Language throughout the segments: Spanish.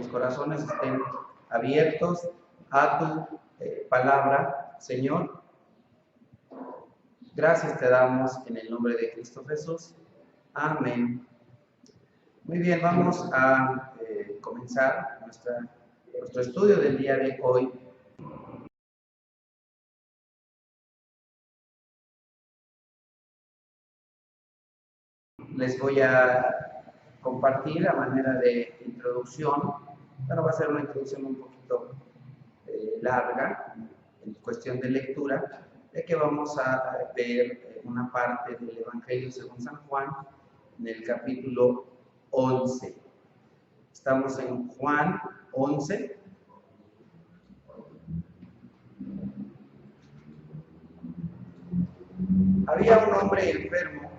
nuestros corazones estén abiertos a tu palabra, Señor. Gracias te damos en el nombre de Cristo Jesús. Amén. Muy bien, vamos a comenzar nuestro estudio del día de hoy. Les voy a compartir a manera de introducción. Bueno, va a ser una introducción un poquito larga en cuestión de lectura, de que vamos a ver una parte del Evangelio según San Juan en el capítulo 11. Estamos en Juan 11. Había un hombre enfermo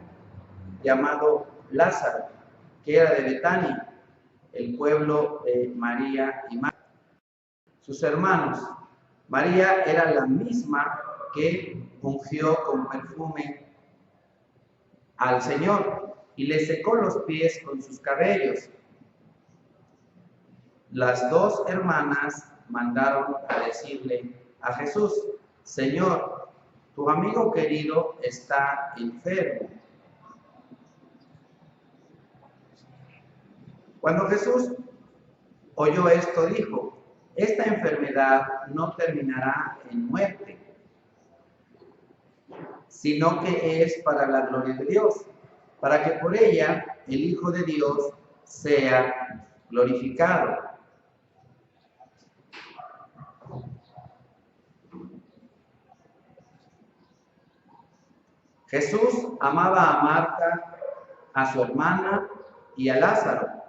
llamado Lázaro, que era de Betania, el pueblo de María y Marta, sus hermanos. María era la misma que ungió con perfume al Señor y le secó los pies con sus cabellos. Las dos hermanas mandaron a decirle a Jesús: Señor, tu amigo querido está enfermo. Cuando Jesús oyó esto, dijo: esta enfermedad no terminará en muerte, sino que es para la gloria de Dios, para que por ella el Hijo de Dios sea glorificado. Jesús amaba a Marta, a su hermana y a Lázaro.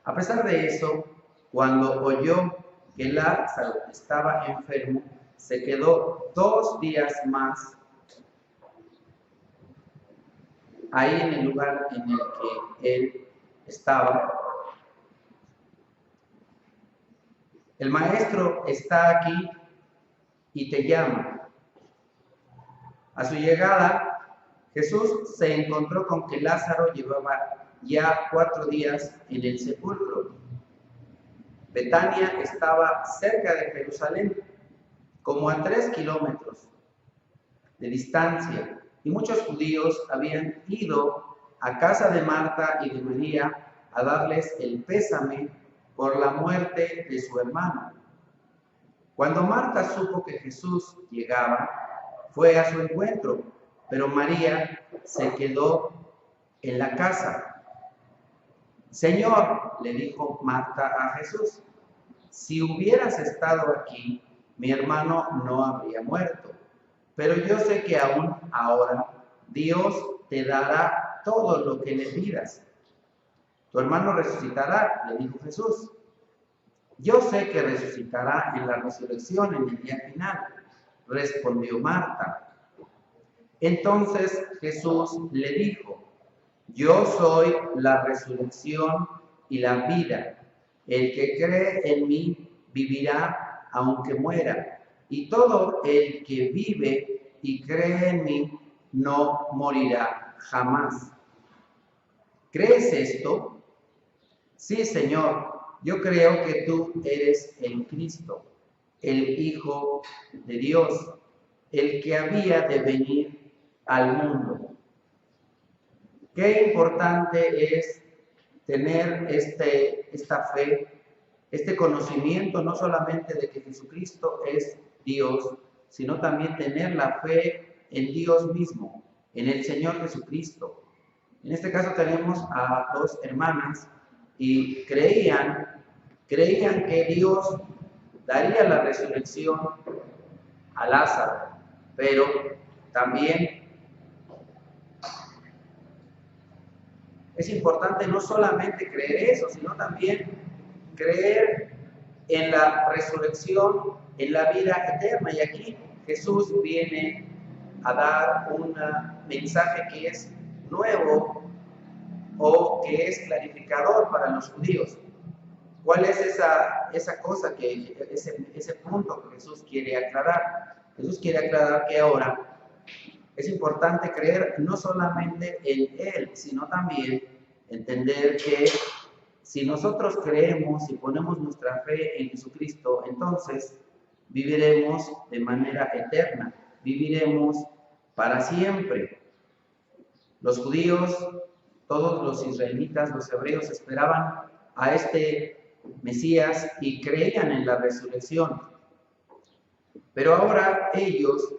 A pesar de eso, cuando oyó que Lázaro estaba enfermo, se quedó 2 días más ahí en el lugar en el que él estaba. El Maestro está aquí y te llama. A su llegada, Jesús se encontró con que Lázaro llevaba ya 4 días en el sepulcro. Betania estaba cerca de Jerusalén, como a 3 kilómetros de distancia, y muchos judíos habían ido a casa de Marta y de María a darles el pésame por la muerte de su hermano. Cuando Marta supo que Jesús llegaba, fue a su encuentro, pero María se quedó en la casa. Señor, le dijo Marta a Jesús, si hubieras estado aquí, mi hermano no habría muerto. Pero yo sé que aún ahora Dios te dará todo lo que le pidas. Tu hermano resucitará, le dijo Jesús. Yo sé que resucitará en la resurrección en el día final, respondió Marta. Entonces Jesús le dijo: yo soy la resurrección y la vida. El que cree en mí vivirá aunque muera, y todo el que vive y cree en mí no morirá jamás. ¿Crees esto? Sí, Señor, yo creo que tú eres el Cristo, el Hijo de Dios, el que había de venir al mundo. Qué importante es tener esta fe, este conocimiento, no solamente de que Jesucristo es Dios, sino también tener la fe en Dios mismo, en el Señor Jesucristo. En este caso tenemos a 2 hermanas y creían que Dios daría la resurrección a Lázaro, pero también es importante no solamente creer eso, sino también creer en la resurrección, en la vida eterna. Y aquí Jesús viene a dar un mensaje que es nuevo o que es clarificador para los judíos. ¿Cuál es esa cosa, ese punto que Jesús quiere aclarar? Jesús quiere aclarar que ahora es importante creer no solamente en Él, sino también entender que si nosotros creemos y ponemos nuestra fe en Jesucristo, entonces viviremos de manera eterna, viviremos para siempre. Los judíos, todos los israelitas, los hebreos esperaban a este Mesías y creían en la resurrección. Pero ahora ellos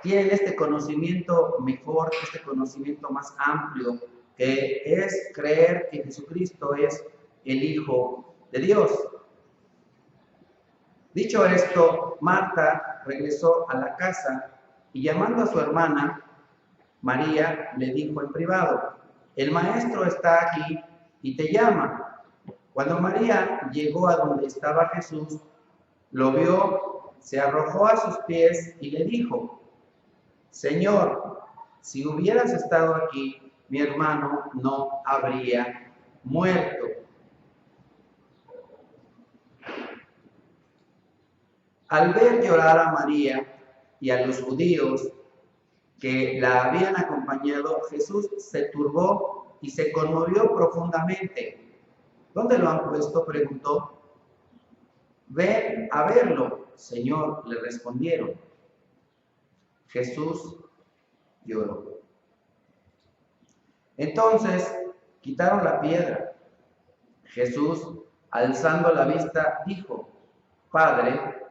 tienen este conocimiento mejor, este conocimiento más amplio, que es creer que Jesucristo es el Hijo de Dios. Dicho esto, Marta regresó a la casa y llamando a su hermana, María, le dijo en privado: el maestro está aquí y te llama. Cuando María llegó a donde estaba Jesús, lo vio, se arrojó a sus pies y le dijo: Señor, si hubieras estado aquí, mi hermano no habría muerto. Al ver llorar a María y a los judíos que la habían acompañado, Jesús se turbó y se conmovió profundamente. ¿Dónde lo han puesto?, preguntó. Ven a verlo, Señor, le respondieron. Jesús lloró. Entonces quitaron la piedra. Jesús, alzando la vista, dijo: Padre,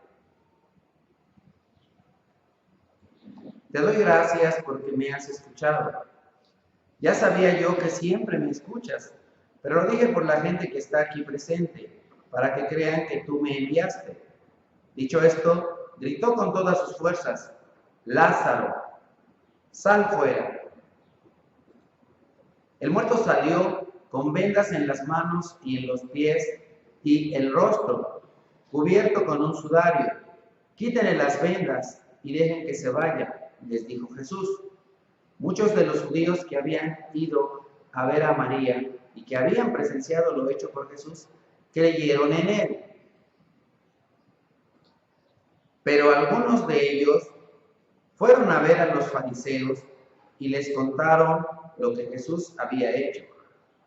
te doy gracias porque me has escuchado. Ya sabía yo que siempre me escuchas, pero lo dije por la gente que está aquí presente, para que crean que tú me enviaste. Dicho esto, gritó con todas sus fuerzas: Lázaro, sal fuera. El muerto salió con vendas en las manos y en los pies y el rostro, cubierto con un sudario. Quítenle las vendas y dejen que se vaya, les dijo Jesús. Muchos de los judíos que habían ido a ver a María y que habían presenciado lo hecho por Jesús, creyeron en él. Pero algunos de ellos fueron a ver a los fariseos y les contaron lo que Jesús había hecho.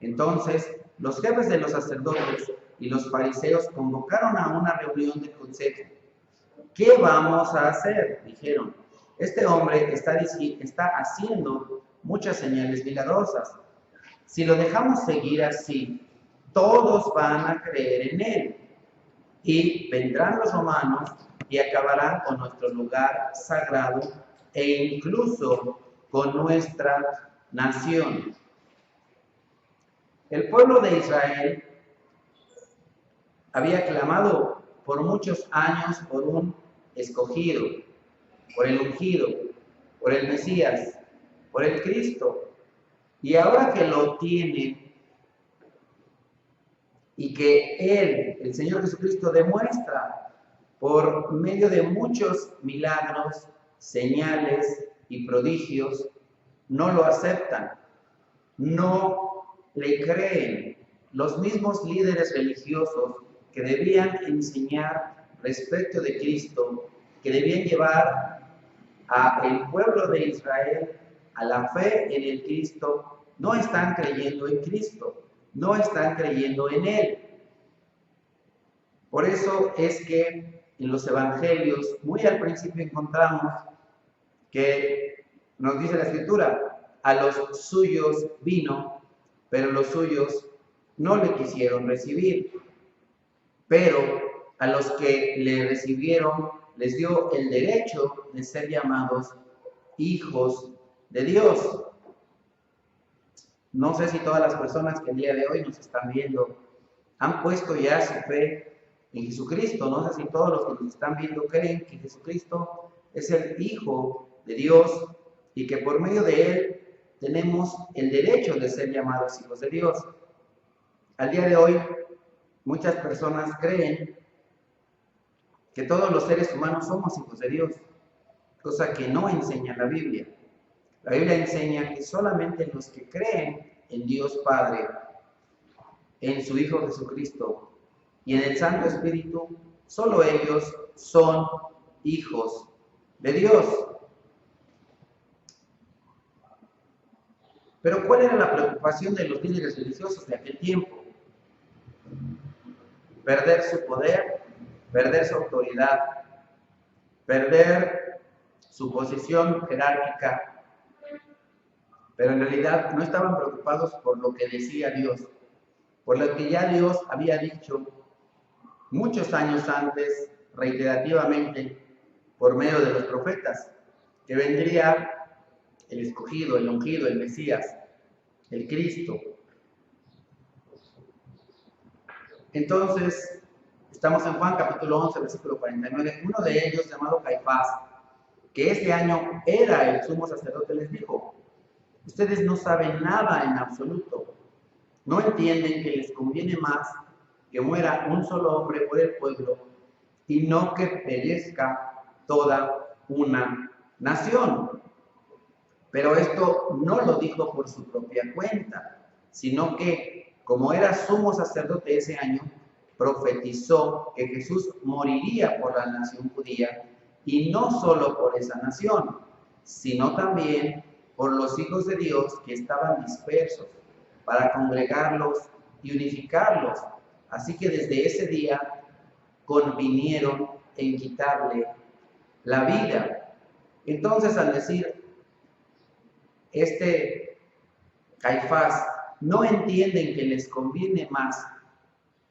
Entonces, los jefes de los sacerdotes y los fariseos convocaron a una reunión de consejo. ¿Qué vamos a hacer?, dijeron. Este hombre está haciendo muchas señales milagrosas. Si lo dejamos seguir así, todos van a creer en él. Y vendrán los romanos y acabarán con nuestro lugar sagrado e incluso con nuestra nación. El pueblo de Israel había clamado por muchos años por un escogido, por el ungido, por el Mesías, por el Cristo. Y ahora que lo tienen y que Él, el Señor Jesucristo, demuestra por medio de muchos milagros, señales y prodigios, no lo aceptan, no le creen. Los mismos líderes religiosos que debían enseñar respecto de Cristo, que debían llevar al pueblo de Israel a la fe en el Cristo, no están creyendo en Cristo, no están creyendo en Él. Por eso es que en los evangelios, muy al principio encontramos que nos dice la Escritura: a los suyos vino, pero los suyos no le quisieron recibir. Pero a los que le recibieron les dio el derecho de ser llamados hijos de Dios. No sé si todas las personas que el día de hoy nos están viendo han puesto ya su fe en Jesucristo. No sé si todos los que nos están viendo creen que Jesucristo es el Hijo de Dios y que por medio de Él tenemos el derecho de ser llamados hijos de Dios. Al día de hoy, muchas personas creen que todos los seres humanos somos hijos de Dios, cosa que no enseña la Biblia. La Biblia enseña que solamente los que creen en Dios Padre, en su Hijo Jesucristo y en el Santo Espíritu, solo ellos son hijos de Dios. Pero ¿cuál era la preocupación de los líderes religiosos de aquel tiempo? perder su poder, perder su autoridad, perder su posición jerárquica, pero en realidad no estaban preocupados por lo que decía Dios, por lo que ya Dios había dicho muchos años antes, reiterativamente, por medio de los profetas, que vendría el escogido, el ungido, el Mesías, el Cristo. Entonces, estamos en Juan capítulo 11, versículo 49. Uno de ellos, llamado Caifás, que ese año era el sumo sacerdote, les dijo: ustedes no saben nada en absoluto. No entienden que les conviene más que muera un solo hombre por el pueblo y no que perezca toda una nación. Pero esto no lo dijo por su propia cuenta, sino que, como era sumo sacerdote ese año, profetizó que Jesús moriría por la nación judía, y no solo por esa nación, sino también por los hijos de Dios que estaban dispersos, para congregarlos y unificarlos. Así que desde ese día convinieron en quitarle la vida. Entonces, al decir Caifás, no entienden que les conviene más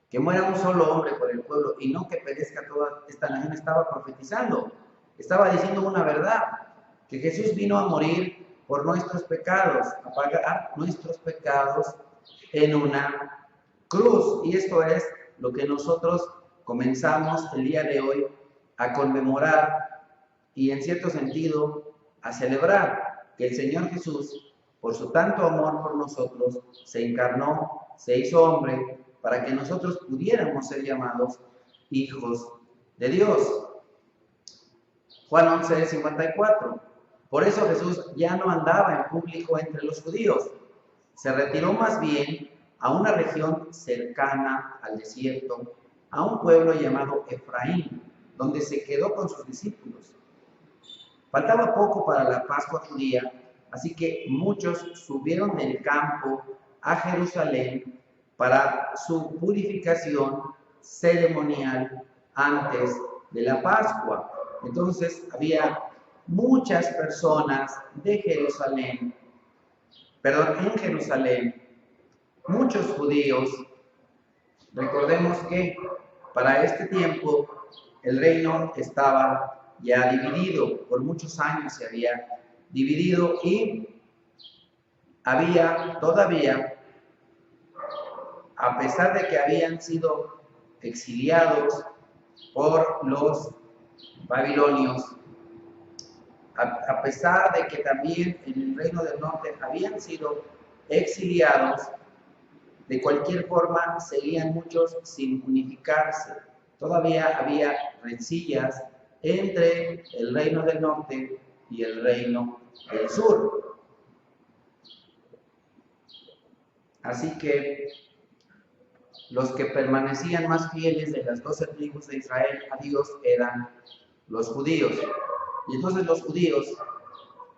que muera un solo hombre por el pueblo y no que perezca toda esta nación. Estaba profetizando, estaba diciendo una verdad, que Jesús vino a morir por nuestros pecados, a pagar nuestros pecados en una cruz. Y esto es lo que nosotros comenzamos el día de hoy a conmemorar y, en cierto sentido, a celebrar, que el Señor Jesús, por su tanto amor por nosotros, se encarnó, se hizo hombre, para que nosotros pudiéramos ser llamados hijos de Dios. Juan 11, 54. Por eso Jesús ya no andaba en público entre los judíos. Se retiró más bien a una región cercana al desierto, a un pueblo llamado Efraín, donde se quedó con sus discípulos. Faltaba poco para la Pascua judía, así que muchos subieron del campo a Jerusalén para su purificación ceremonial antes de la Pascua. Entonces había muchas personas en Jerusalén, muchos judíos. Recordemos que para este tiempo el reino estaba ya dividido, por muchos años se había dividido, y había todavía, a pesar de que habían sido exiliados por los babilonios, a pesar de que también en el reino del norte habían sido exiliados, de cualquier forma seguían muchos sin unificarse. Todavía había rencillas entre el reino del norte y el reino del sur. Así que los que permanecían más fieles de las 12 tribus de Israel a Dios eran los judíos. Y entonces los judíos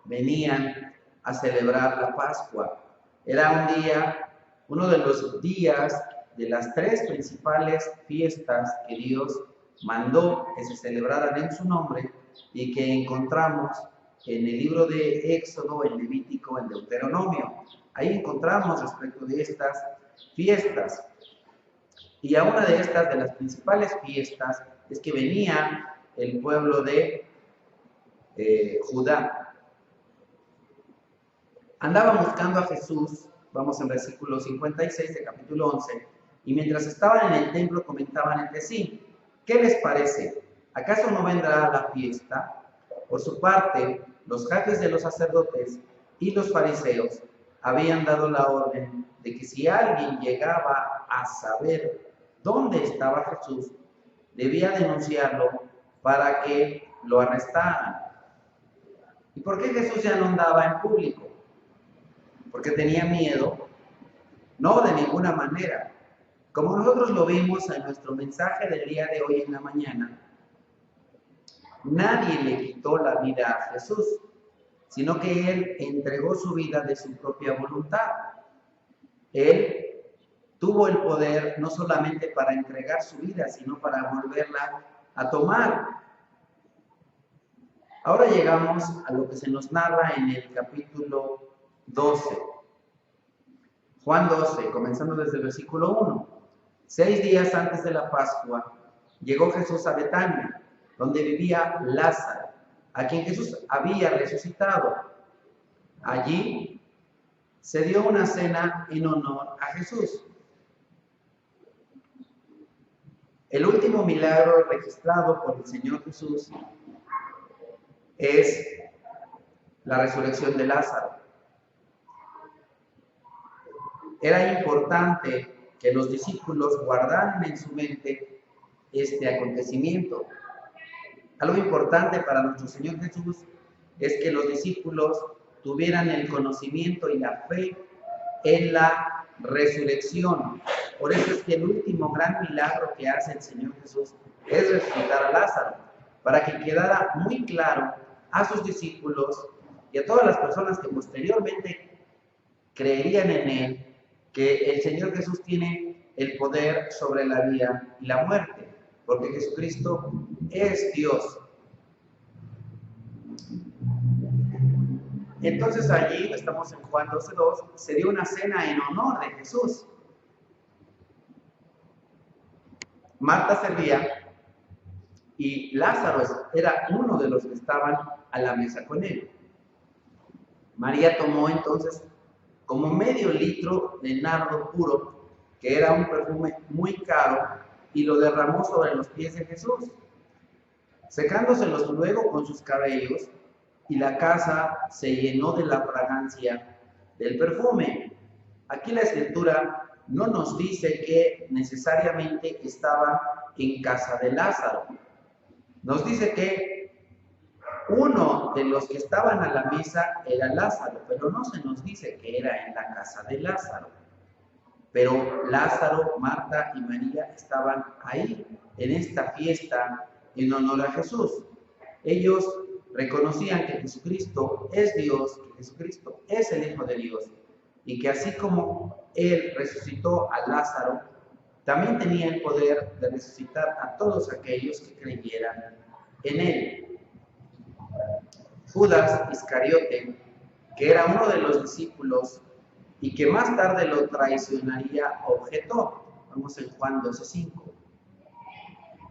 venían a celebrar la Pascua. Era uno de los días de las 3 principales fiestas que Dios mandó que se celebraran en su nombre y que encontramos en el libro de Éxodo, en Levítico, en Deuteronomio. Ahí encontramos respecto de estas fiestas. Y a una de estas, de las principales fiestas, es que venía el pueblo de Judá. Andaban buscando a Jesús, vamos en versículo 56 de capítulo 11, y mientras estaban en el templo comentaban entre sí: ¿qué les parece? ¿Acaso no vendrá la fiesta? Por su parte, los jefes de los sacerdotes y los fariseos habían dado la orden de que si alguien llegaba a saber dónde estaba Jesús, debía denunciarlo para que lo arrestaran. ¿Y por qué Jesús ya no andaba en público? Porque tenía miedo. No, de ninguna manera. Como nosotros lo vimos en nuestro mensaje del día de hoy en la mañana, nadie le quitó la vida a Jesús, sino que Él entregó su vida de su propia voluntad. Él tuvo el poder no solamente para entregar su vida, sino para volverla a tomar. Ahora llegamos a lo que se nos narra en el capítulo 12. Juan 12, comenzando desde el versículo 1. 6 días antes de la Pascua, llegó Jesús a Betania, donde vivía Lázaro, a quien Jesús había resucitado. Allí se dio una cena en honor a Jesús. El último milagro registrado por el Señor Jesús es la resurrección de Lázaro. Era importante que los discípulos guardaran en su mente este acontecimiento. Algo importante para nuestro Señor Jesús es que los discípulos tuvieran el conocimiento y la fe en la resurrección. Por eso es que el último gran milagro que hace el Señor Jesús es resucitar a Lázaro, para que quedara muy claro a sus discípulos y a todas las personas que posteriormente creerían en Él, que el Señor Jesús tiene el poder sobre la vida y la muerte, porque Jesucristo es Dios. Entonces allí, estamos en Juan 12:2, se dio una cena en honor de Jesús. Marta servía y Lázaro era uno de los que estaban a la mesa con él. María tomó entonces como medio litro de nardo puro, que era un perfume muy caro, y lo derramó sobre los pies de Jesús, secándoselos luego con sus cabellos, y la casa se llenó de la fragancia del perfume. Aquí la Escritura no nos dice que necesariamente estaba en casa de Lázaro. Nos dice que uno de los que estaban a la mesa era Lázaro, pero no se nos dice que era en la casa de Lázaro. Pero Lázaro, Marta y María estaban ahí, en esta fiesta en honor a Jesús. Ellos reconocían que Jesucristo es Dios, que Jesucristo es el Hijo de Dios, y que así como Él resucitó a Lázaro, también tenía el poder de resucitar a todos aquellos que creyeran en Él. Judas Iscariote, que era uno de los discípulos y que más tarde lo traicionaría, objetó. Vamos en Juan 12:5.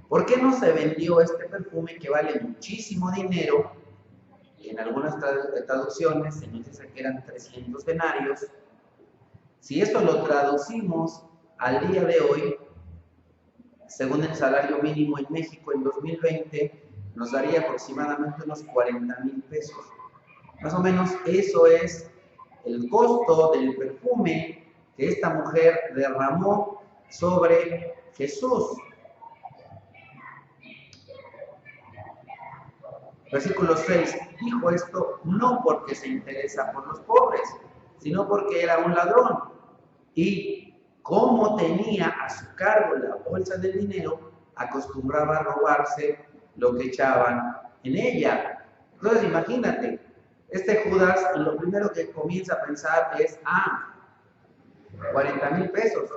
¿Por qué no se vendió este perfume que vale muchísimo dinero? En algunas traducciones se nos dice que eran 300 denarios. Si esto lo traducimos al día de hoy, según el salario mínimo en México en 2020, nos daría aproximadamente unos 40,000 pesos. Más o menos eso es el costo del perfume que esta mujer derramó sobre Jesús. Versículo 6, dijo esto no porque se interesa por los pobres, sino porque era un ladrón. Y como tenía a su cargo la bolsa del dinero, acostumbraba a robarse lo que echaban en ella. Entonces imagínate, este Judas lo primero que comienza a pensar es, 40,000 pesos.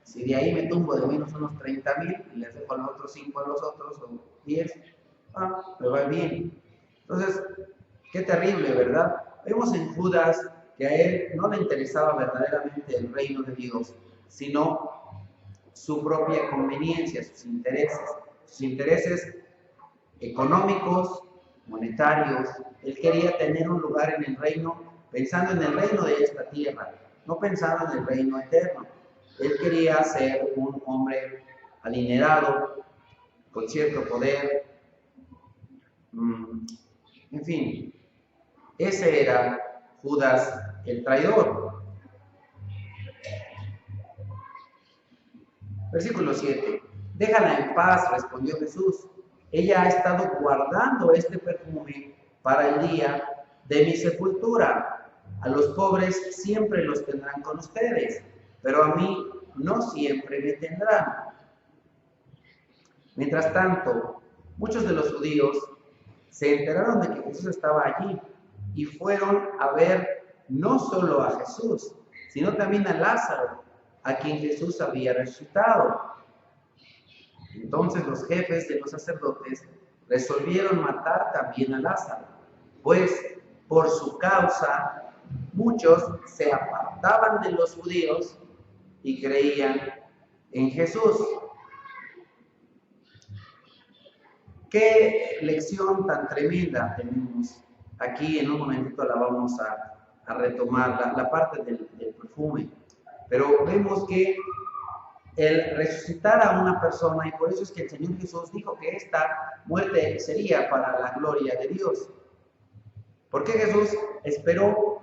Si de ahí me tumbo de menos unos 30,000 y les dejo los otros 5 a los otros, o 10, me va bien. Entonces, qué terrible, ¿verdad? Vemos en Judas que a él no le interesaba verdaderamente el reino de Dios, sino su propia conveniencia, sus intereses económicos, monetarios. Él quería tener un lugar en el reino, pensando en el reino de esta tierra, no pensando en el reino eterno. Él quería ser un hombre adinerado, con cierto poder. En fin, ese era Judas el traidor. Versículo 7. Déjala en paz, respondió Jesús. Ella ha estado guardando este perfume para el día de mi sepultura. A los pobres siempre los tendrán con ustedes, pero a mí no siempre me tendrán. Mientras tanto, muchos de los judíos se enteraron de que Jesús estaba allí y fueron a ver no solo a Jesús, sino también a Lázaro, a quien Jesús había resucitado. Entonces los jefes de los sacerdotes resolvieron matar también a Lázaro, pues por su causa muchos se apartaban de los judíos y creían en Jesús. Qué lección tan tremenda tenemos aquí. En un momentito la vamos a retomar, la parte del perfume. Pero vemos que el resucitar a una persona, y por eso es que el Señor Jesús dijo que esta muerte sería para la gloria de Dios. Porque Jesús esperó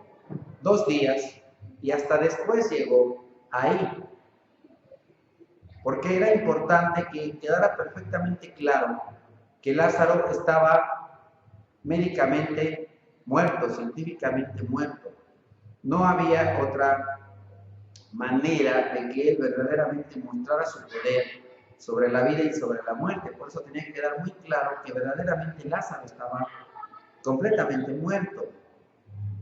2 días y hasta después llegó ahí. Porque era importante que quedara perfectamente claro que Lázaro estaba médicamente muerto, científicamente muerto. No había otra manera de que él verdaderamente mostrara su poder sobre la vida y sobre la muerte. Por eso tenía que quedar muy claro que verdaderamente Lázaro estaba completamente muerto.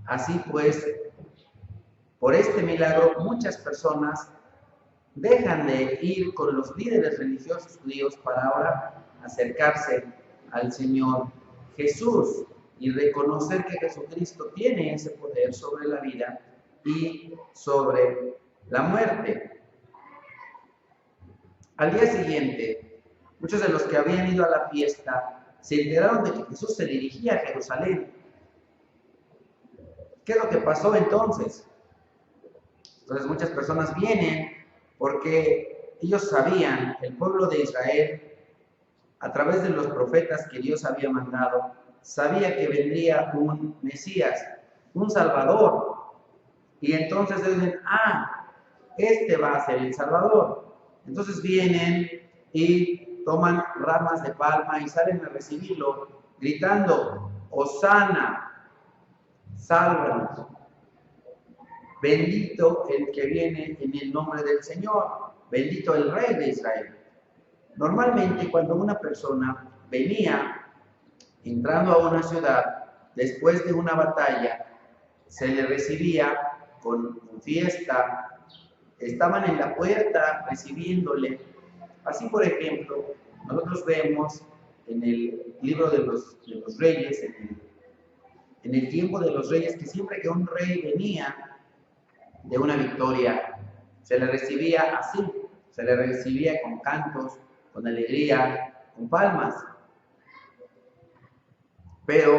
Así pues, por este milagro, muchas personas dejan de ir con los líderes religiosos judíos para ahora acercarse al Señor Jesús y reconocer que Jesucristo tiene ese poder sobre la vida y sobre la muerte. Al día siguiente, muchos de los que habían ido a la fiesta se enteraron de que Jesús se dirigía a Jerusalén. ¿Qué es lo que pasó entonces? Entonces muchas personas vienen porque ellos sabían, el pueblo de Israel, a través de los profetas que Dios había mandado, sabía que vendría un Mesías, un Salvador. Y entonces dicen, este va a ser el Salvador. Entonces vienen y toman ramas de palma y salen a recibirlo, gritando, Hosana, sálvanos. Bendito el que viene en el nombre del Señor, bendito el Rey de Israel. Normalmente cuando una persona venía entrando a una ciudad después de una batalla, se le recibía con fiesta, estaban en la puerta recibiéndole. Así, por ejemplo, nosotros vemos en el libro de los reyes, en el tiempo de los reyes, que siempre que un rey venía de una victoria, se le recibía así, se le recibía con cantos, con alegría, con palmas. Pero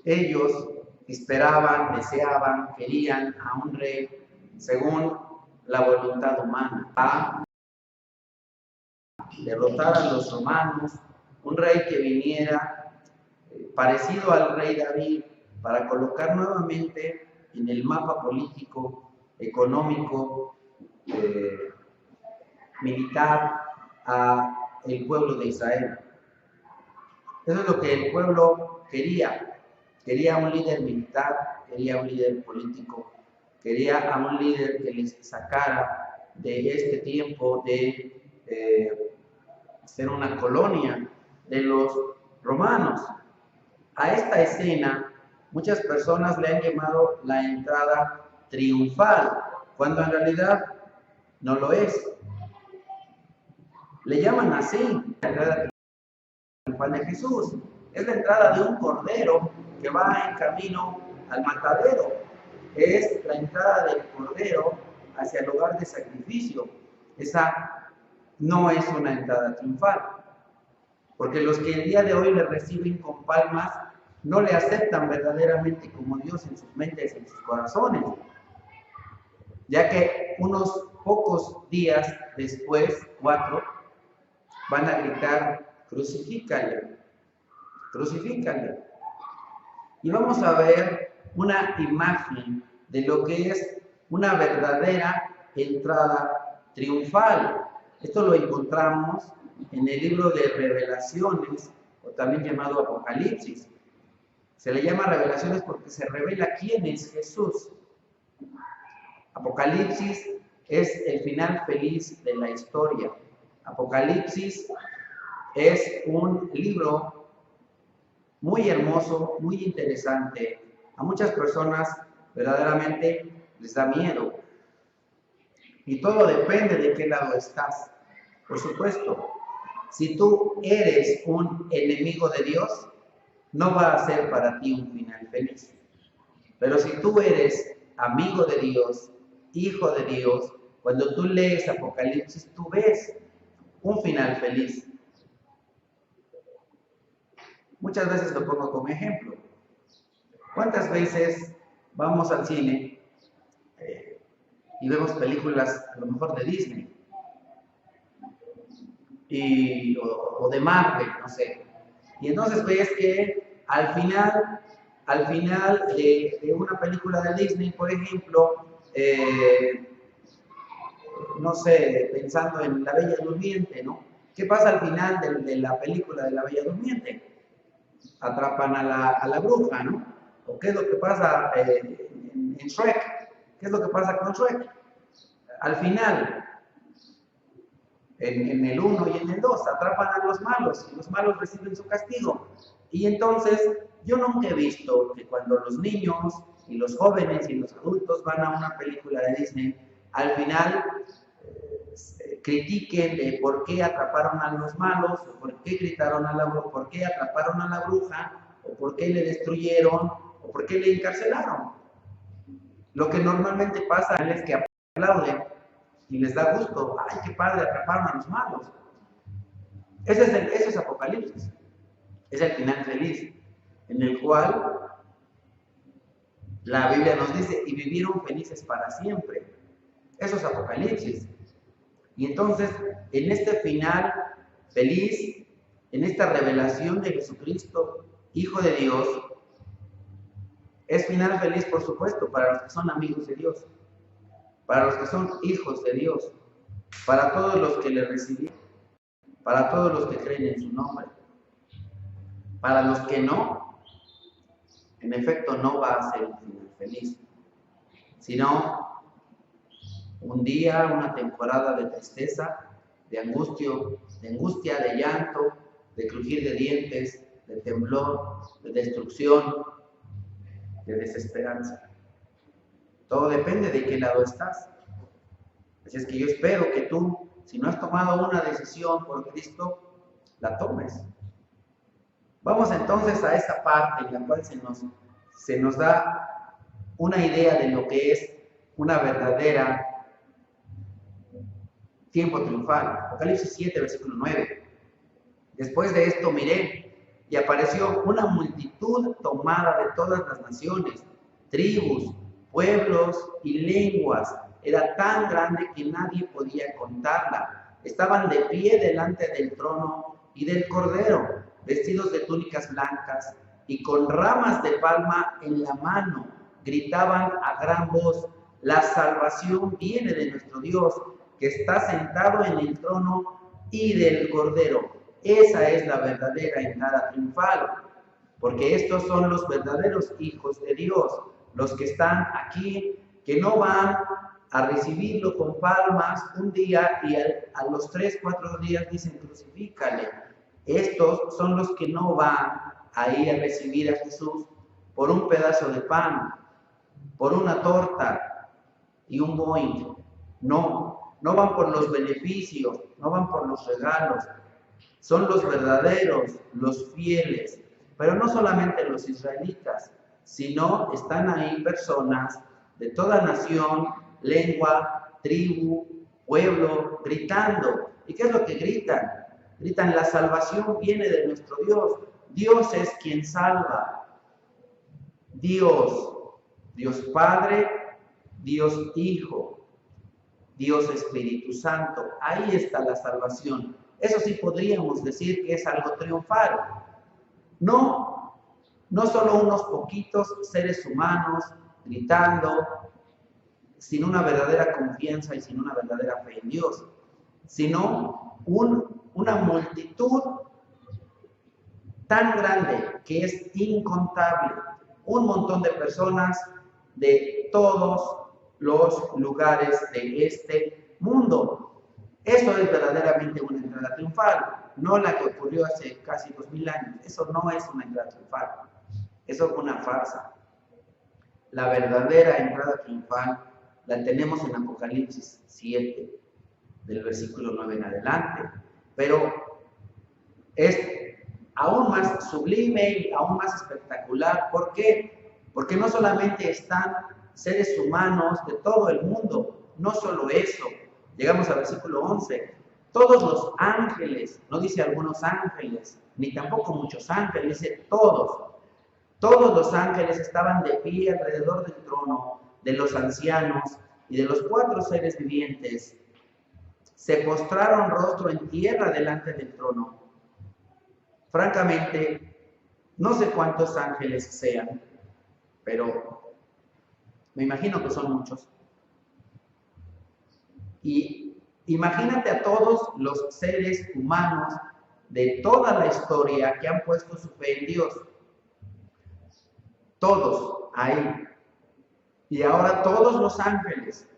ellos esperaban, deseaban, querían a un rey según la voluntad humana, a derrotar a los romanos, un rey que viniera parecido al rey David para colocar nuevamente en el mapa político, económico, militar a el pueblo de Israel. Eso es lo que el pueblo quería. Quería un líder militar, quería un líder político, quería a un líder que les sacara de este tiempo de ser una colonia de los romanos. A esta escena muchas personas le han llamado la entrada triunfal, cuando en realidad no lo es. Le llaman así, la entrada triunfal de Jesús. Es la entrada de un cordero que va en camino al matadero. Es la entrada del cordero hacia el lugar de sacrificio. Esa no es una entrada triunfal, porque los que el día de hoy le reciben con palmas no le aceptan verdaderamente como Dios en sus mentes, en sus corazones, ya que unos pocos días después, 4, van a gritar, crucifícale, crucifícale. Y vamos a ver una imagen de lo que es una verdadera entrada triunfal. Esto lo encontramos en el libro de Revelaciones, o también llamado Apocalipsis. Se le llama Revelaciones porque se revela quién es Jesús. Apocalipsis es el final feliz de la historia. Apocalipsis es un libro muy hermoso, muy interesante. A muchas personas verdaderamente les da miedo. Y todo depende de qué lado estás. Por supuesto, si tú eres un enemigo de Dios, no va a ser para ti un final feliz. Pero si tú eres amigo de Dios, hijo de Dios, cuando tú lees Apocalipsis, tú ves un final feliz. Muchas veces lo pongo como ejemplo. ¿Cuántas veces vamos al cine y vemos películas a lo mejor de Disney o de Marvel, no sé? Y entonces ves que al final de una película de Disney, por ejemplo, no sé, pensando en La Bella Durmiente, ¿no? ¿Qué pasa al final de la película de La Bella Durmiente? Atrapan a la bruja, ¿no? ¿O qué es lo que pasa en Shrek? ¿Qué es lo que pasa con Shrek? Al final, en el 1 y en el 2, atrapan a los malos y los malos reciben su castigo. Y entonces, yo nunca he visto que cuando los niños y los jóvenes y los adultos van a una película de Disney, al final critiquen de por qué atraparon a los malos, o por qué gritaron a la bruja, por qué atraparon a la bruja, o por qué le destruyeron, o por qué le encarcelaron. Lo que normalmente pasa es que aplauden y les da gusto. ¡Ay, qué padre! Atraparon a los malos. Eso es Apocalipsis. Es el final feliz, en el cual la Biblia nos dice, y vivieron felices para siempre. Eso es Apocalipsis. Y entonces, en este final feliz, en esta revelación de Jesucristo, Hijo de Dios, es final feliz, por supuesto, para los que son amigos de Dios, para los que son hijos de Dios, para todos los que le recibieron, para todos los que creen en su nombre. Para los que no, en efecto, no va a ser un final feliz, sino un día, una temporada de tristeza, de angustia, de llanto, de crujir de dientes, de temblor, de destrucción, de desesperanza. Todo depende de qué lado estás. Así es que yo espero que tú, si no has tomado una decisión por Cristo, la tomes. Vamos entonces a esa parte en la cual se nos da una idea de lo que es una verdadera tiempo triunfal. Apocalipsis 7, versículo 9. Después de esto miré, y apareció una multitud tomada de todas las naciones, tribus, pueblos y lenguas. Era tan grande que nadie podía contarla. Estaban de pie delante del trono y del Cordero, vestidos de túnicas blancas y con ramas de palma en la mano. Gritaban a gran voz: la salvación viene de nuestro Dios, que está sentado en el trono y del Cordero. Esa es la verdadera entrada triunfal, porque estos son los verdaderos hijos de Dios, los que están aquí, que no van a recibirlo con palmas un día y a los 3, 4 días dicen crucifícale. Estos son los que no van a ir a recibir a Jesús por un pedazo de pan, por una torta y un Boeing. No van por los beneficios, no van por los regalos. Son los verdaderos, los fieles. Pero no solamente los israelitas, sino están ahí personas de toda nación, lengua, tribu, pueblo, gritando. ¿Y qué es lo que gritan? Gritan: la salvación viene de nuestro Dios. Dios es quien salva. Dios Padre, Dios Hijo, Dios Espíritu Santo. Ahí está la salvación. Eso sí podríamos decir que es algo triunfal. No solo unos poquitos seres humanos gritando, sin una verdadera confianza y sin una verdadera fe en Dios, sino una multitud tan grande que es incontable, un montón de personas de todos los lugares de este mundo. Eso es verdaderamente una entrada triunfal, no la que ocurrió hace casi 2000 años. Eso no es una entrada triunfal, eso es una farsa. La verdadera entrada triunfal la tenemos en Apocalipsis 7, del versículo 9 en adelante, pero es aún más sublime y aún más espectacular. ¿Por qué? Porque no solamente están seres humanos de todo el mundo, no solo eso. Llegamos al versículo 11. Todos los ángeles, no dice algunos ángeles, ni tampoco muchos ángeles, dice todos. Todos los ángeles estaban de pie alrededor del trono de los ancianos y de los 4 seres vivientes. Se postraron rostro en tierra delante del trono. Francamente, no sé cuántos ángeles sean, pero me imagino que son muchos. Y imagínate a todos los seres humanos de toda la historia que han puesto su fe en Dios. Todos ahí. Y ahora todos los ángeles,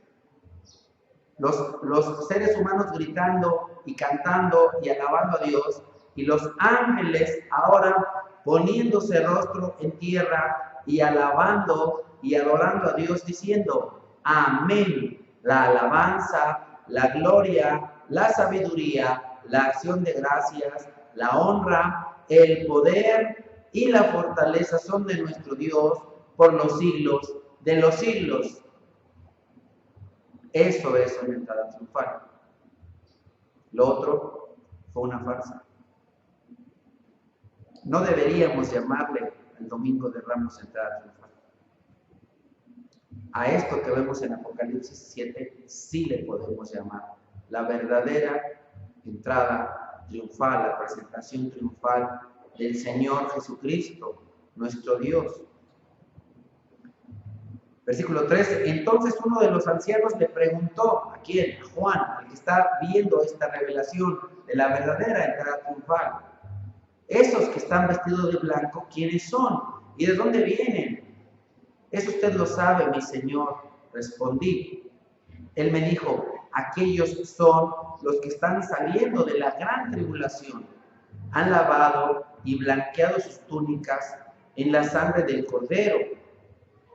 los seres humanos gritando y cantando y alabando a Dios, y los ángeles ahora poniéndose rostro en tierra y alabando y adorando a Dios, diciendo: amén. La alabanza, la gloria, la sabiduría, la acción de gracias, la honra, el poder y la fortaleza son de nuestro Dios por los siglos de los siglos. Eso es una entrada triunfal. Lo otro fue una farsa. No deberíamos llamarle el Domingo de Ramos entrada triunfal. A esto que vemos en Apocalipsis 7 sí le podemos llamar la verdadera entrada triunfal, la presentación triunfal del Señor Jesucristo, nuestro Dios. Versículo 13. Entonces uno de los ancianos le preguntó, ¿a quién? A Juan, al que está viendo esta revelación de la verdadera entrada triunfal: esos que están vestidos de blanco, ¿quiénes son? ¿Y de dónde vienen? Eso usted lo sabe, mi señor, respondí. Él me dijo: aquellos son los que están saliendo de la gran tribulación. Han lavado y blanqueado sus túnicas en la sangre del Cordero.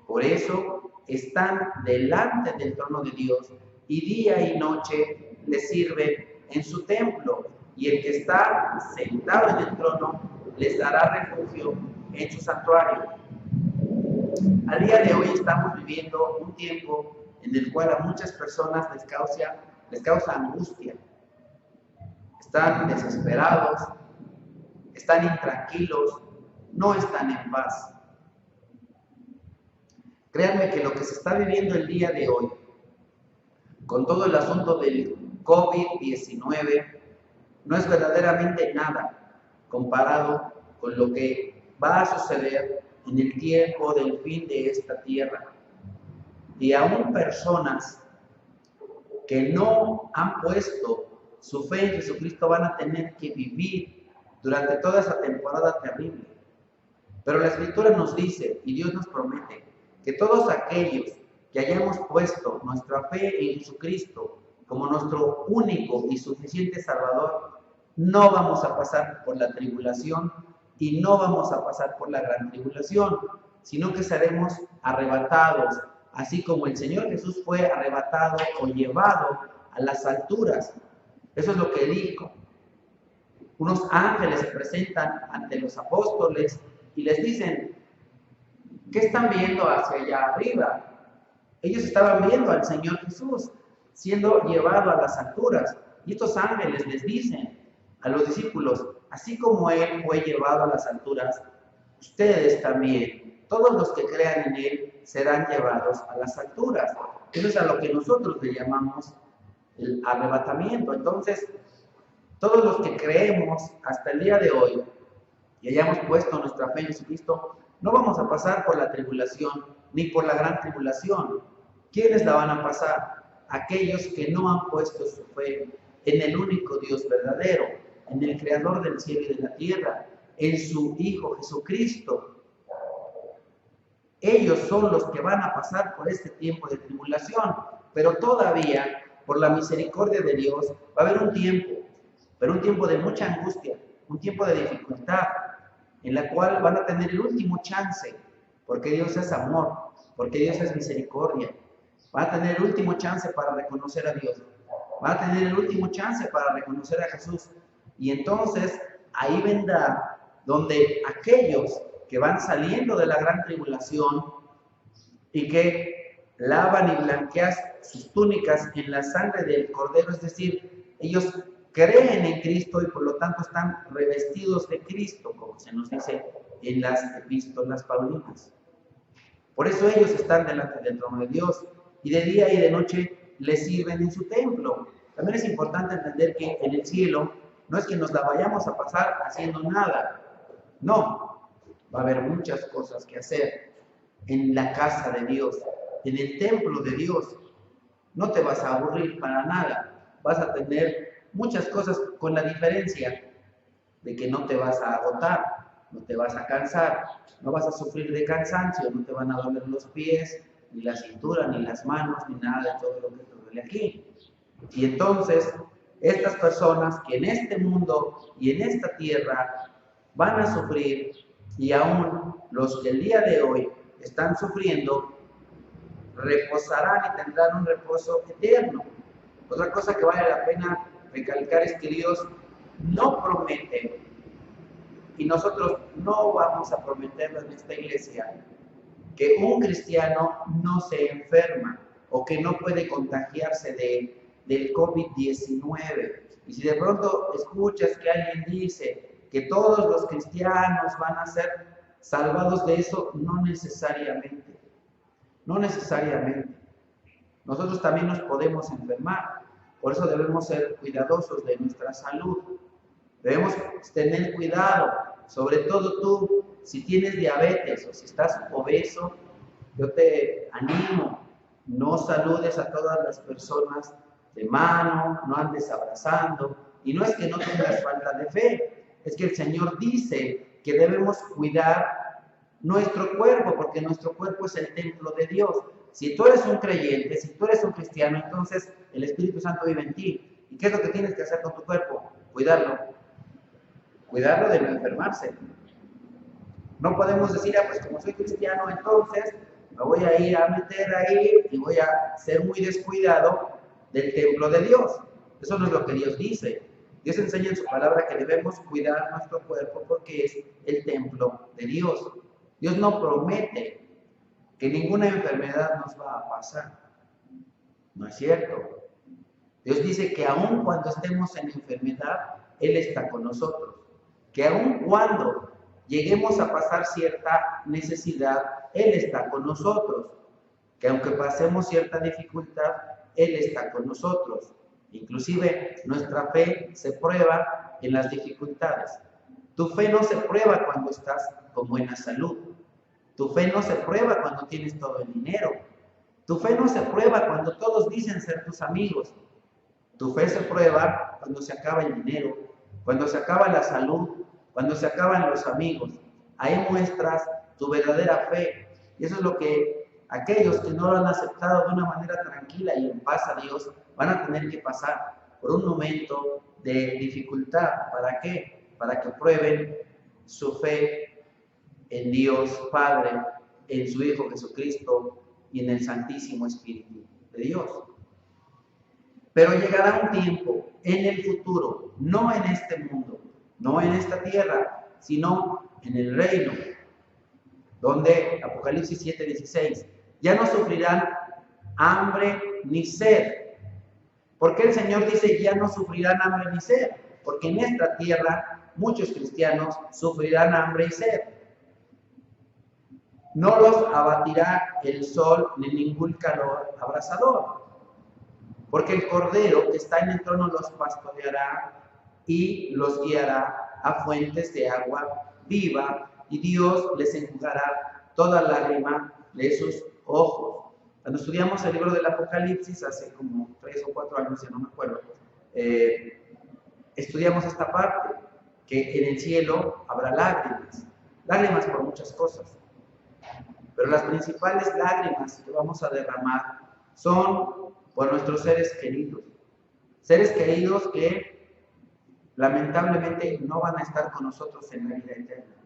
Por eso están delante del trono de Dios y día y noche le sirven en su templo. Y el que está sentado en el trono les dará refugio en su santuario. Al día de hoy estamos viviendo un tiempo en el cual a muchas personas les causa angustia. Están desesperados, están intranquilos, no están en paz. Créanme que lo que se está viviendo el día de hoy, con todo el asunto del COVID-19, no es verdaderamente nada comparado con lo que va a suceder en el tiempo del fin de esta tierra. Y aún personas que no han puesto su fe en Jesucristo van a tener que vivir durante toda esa temporada terrible. Pero la Escritura nos dice, y Dios nos promete, que todos aquellos que hayamos puesto nuestra fe en Jesucristo como nuestro único y suficiente Salvador, no vamos a pasar por la tribulación y no vamos a pasar por la gran tribulación, sino que seremos arrebatados, así como el Señor Jesús fue arrebatado o llevado a las alturas. Eso es lo que dijo. Unos ángeles se presentan ante los apóstoles y les dicen: ¿qué están viendo hacia allá arriba? Ellos estaban viendo al Señor Jesús siendo llevado a las alturas. Y estos ángeles les dicen a los discípulos: así como Él fue llevado a las alturas, ustedes también, todos los que crean en Él, serán llevados a las alturas. Eso es a lo que nosotros le llamamos el arrebatamiento. Entonces, todos los que creemos hasta el día de hoy y hayamos puesto nuestra fe en Jesucristo, no vamos a pasar por la tribulación ni por la gran tribulación. ¿Quiénes la van a pasar? Aquellos que no han puesto su fe en el único Dios verdadero, en el Creador del cielo y de la tierra, en su Hijo Jesucristo. Ellos son los que van a pasar por este tiempo de tribulación, pero todavía, por la misericordia de Dios, va a haber un tiempo, pero un tiempo de mucha angustia, un tiempo de dificultad, en la cual van a tener el último chance, porque Dios es amor, porque Dios es misericordia, Va a tener el último chance para reconocer a Dios. Va a tener el último chance para reconocer a Jesús. Y entonces ahí vendrá donde aquellos que van saliendo de la gran tribulación y que lavan y blanquean sus túnicas en la sangre del Cordero, es decir, ellos creen en Cristo y por lo tanto están revestidos de Cristo, como se nos dice en las epístolas paulinas. Por eso ellos están delante del trono de Dios y de día y de noche les sirven en su templo. También es importante entender que en el cielo no es que nos la vayamos a pasar haciendo nada. No, va a haber muchas cosas que hacer en la casa de Dios, en el templo de Dios. No te vas a aburrir para nada. Vas a tener muchas cosas con la diferencia de que no te vas a agotar, no te vas a cansar, no vas a sufrir de cansancio, no te van a doler los pies, ni la cintura, ni las manos, ni nada de todo lo que te duele aquí. Y entonces, estas personas que en este mundo y en esta tierra van a sufrir, y aún los que el día de hoy están sufriendo, reposarán y tendrán un reposo eterno. Otra cosa que vale la pena recalcar es que Dios no promete, y nosotros no vamos a prometerlo en esta iglesia, que un cristiano no se enferma o que no puede contagiarse del COVID-19. Y si de pronto escuchas que alguien dice que todos los cristianos van a ser salvados de eso, no necesariamente. No necesariamente. Nosotros también nos podemos enfermar. Por eso debemos ser cuidadosos de nuestra salud. Debemos tener cuidado, sobre todo tú, si tienes diabetes o si estás obeso, yo te animo, no saludes a todas las personas de mano, no andes abrazando. Y no es que no tengas falta de fe, es que el Señor dice que debemos cuidar nuestro cuerpo, porque nuestro cuerpo es el templo de Dios. Si tú eres un creyente, si tú eres un cristiano, entonces el Espíritu Santo vive en ti. ¿Y qué es lo que tienes que hacer con tu cuerpo? Cuidarlo. Cuidarlo de no enfermarse. No podemos decir, pues como soy cristiano, entonces me voy a ir a meter ahí y voy a ser muy descuidado del templo de Dios. Eso no es lo que Dios dice. Dios enseña en su palabra que debemos cuidar nuestro cuerpo porque es el templo de Dios. Dios no promete que ninguna enfermedad nos va a pasar. No es cierto. Dios dice que aun cuando estemos en enfermedad, Él está con nosotros. Que aun cuando lleguemos a pasar cierta necesidad, Él está con nosotros. Que aunque pasemos cierta dificultad, Él está con nosotros. Inclusive nuestra fe se prueba en las dificultades. Tu fe no se prueba cuando estás con buena salud. Tu fe no se prueba cuando tienes todo el dinero. Tu fe no se prueba cuando todos dicen ser tus amigos. Tu fe se prueba cuando se acaba el dinero, cuando se acaba la salud, cuando se acaban los amigos. Ahí muestras tu verdadera fe. Y eso es lo que aquellos que no lo han aceptado de una manera tranquila y en paz a Dios van a tener que pasar por un momento de dificultad. ¿Para qué? Para que prueben su fe en Dios Padre, en su Hijo Jesucristo y en el Santísimo Espíritu de Dios. Pero llegará un tiempo en el futuro, no en este mundo, no en esta tierra, sino en el reino, donde Apocalipsis 7:16, ya no sufrirán hambre ni sed. ¿Por qué el Señor dice ya no sufrirán hambre ni sed? Porque en esta tierra muchos cristianos sufrirán hambre y sed. No los abatirá el sol ni ningún calor abrasador, porque el Cordero que está en el trono los pastoreará y los guiará a fuentes de agua viva, y Dios les enjugará toda lágrima de sus ojos. Cuando estudiamos el libro del Apocalipsis, hace como 3 o 4 años, ya no me acuerdo, estudiamos esta parte, que en el cielo habrá lágrimas, lágrimas por muchas cosas. Pero las principales lágrimas que vamos a derramar son por nuestros seres queridos que lamentablemente no van a estar con nosotros en la vida eterna,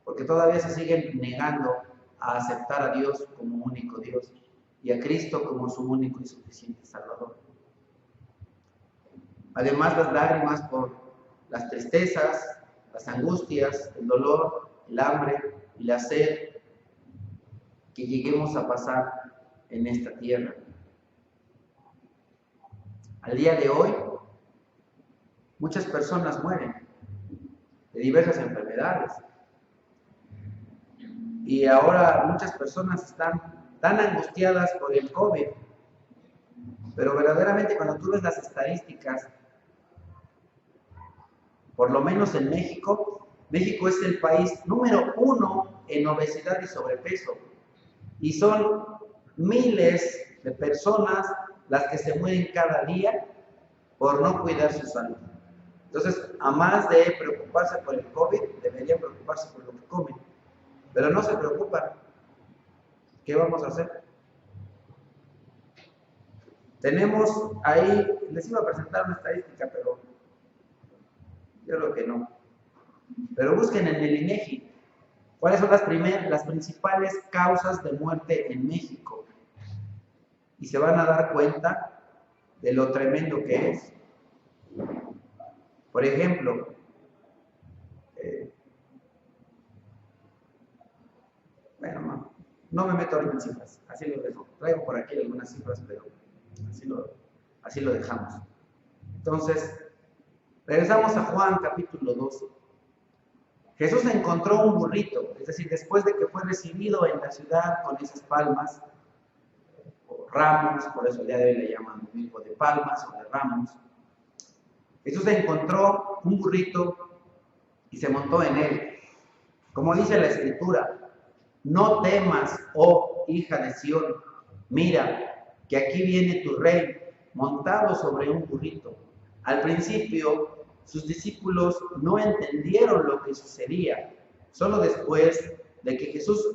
porque todavía se siguen negando a aceptar a Dios como único Dios. y a Cristo como su único y suficiente Salvador. Además, las lágrimas por las tristezas, las angustias, el dolor, el hambre y la sed que lleguemos a pasar en esta tierra. Al día de hoy, muchas personas mueren de diversas enfermedades. Y ahora muchas personas están tan angustiadas por el COVID. Pero verdaderamente cuando tú ves las estadísticas, por lo menos en México, México es el país número 1 en obesidad y sobrepeso. Y son miles de personas las que se mueren cada día por no cuidar su salud. Entonces, a más de preocuparse por el COVID, deberían preocuparse por lo que comen. Pero no se preocupan. ¿Qué vamos a hacer? Tenemos ahí, les iba a presentar una estadística, pero yo creo que no. Pero busquen en el INEGI cuáles son las principales causas de muerte en México. Y se van a dar cuenta de lo tremendo que es. Por ejemplo, bueno, no me meto ahorita en cifras, así lo dejo. Traigo por aquí algunas cifras, pero así lo dejamos. Entonces, regresamos a Juan capítulo 12. Jesús encontró un burrito, es decir, después de que fue recibido en la ciudad con esas palmas, o ramos, por eso el día de hoy le llaman domingo de palmas o de ramos. Jesús encontró un burrito y se montó en él. Como dice la Escritura, no temas, oh hija de Sión, mira que aquí viene tu rey montado sobre un burrito. Al principio, sus discípulos no entendieron lo que sucedía. Solo después de que Jesús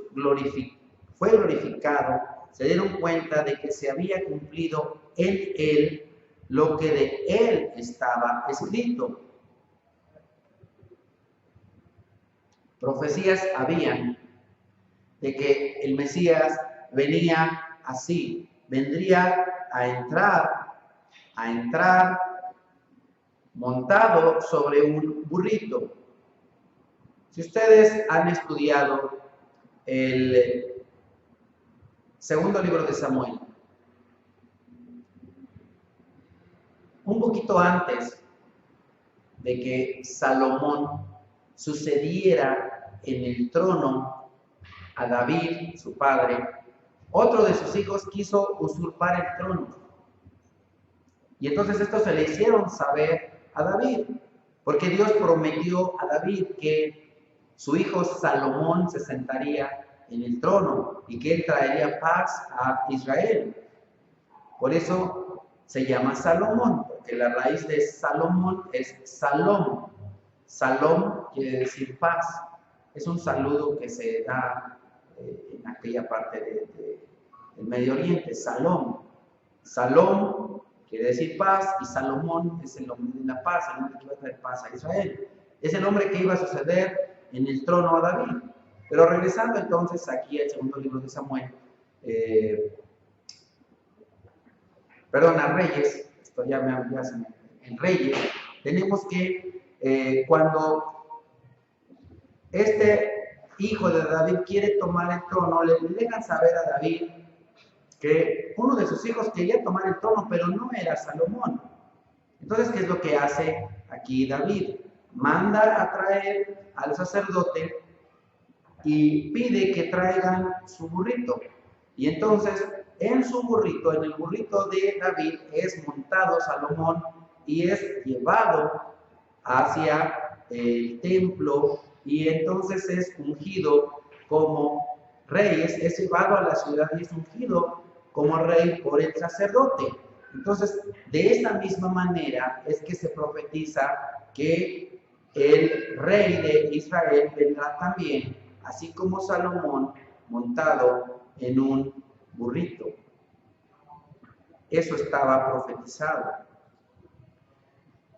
fue glorificado, se dieron cuenta de que se había cumplido en él lo que de él estaba escrito. Profecías habían de que el Mesías venía así, vendría a entrar montado sobre un burrito. Si ustedes han estudiado el segundo libro de Samuel, un poquito antes de que Salomón sucediera en el trono a David, su padre, otro de sus hijos quiso usurpar el trono. Y entonces esto se le hicieron saber a David, porque Dios prometió a David que su hijo Salomón se sentaría en el trono y que él traería paz a Israel. Por eso se llama Salomón, porque la raíz de Salomón es Salom. Salom quiere decir paz. Es un saludo que se da en aquella parte del Medio Oriente, Salom. Salom quiere decir paz y Salomón es el hombre de la paz, el hombre que iba a traer paz a Israel. Es el hombre que iba a suceder en el trono a David. Pero regresando entonces aquí al segundo libro de Samuel, a Reyes, esto ya me en Reyes, tenemos que cuando este hijo de David quiere tomar el trono, le dejan saber a David que uno de sus hijos quería tomar el trono, pero no era Salomón. Entonces, ¿qué es lo que hace aquí David? Manda a traer al sacerdote y pide que traigan su burrito. Y entonces, en su burrito, en el burrito de David, es montado Salomón y es llevado hacia el templo y entonces es ungido como rey, es llevado a la ciudad y es ungido como rey por el sacerdote. Entonces, de esta misma manera es que se profetiza que el rey de Israel vendrá también, así como Salomón, montado en un burrito. Eso estaba profetizado.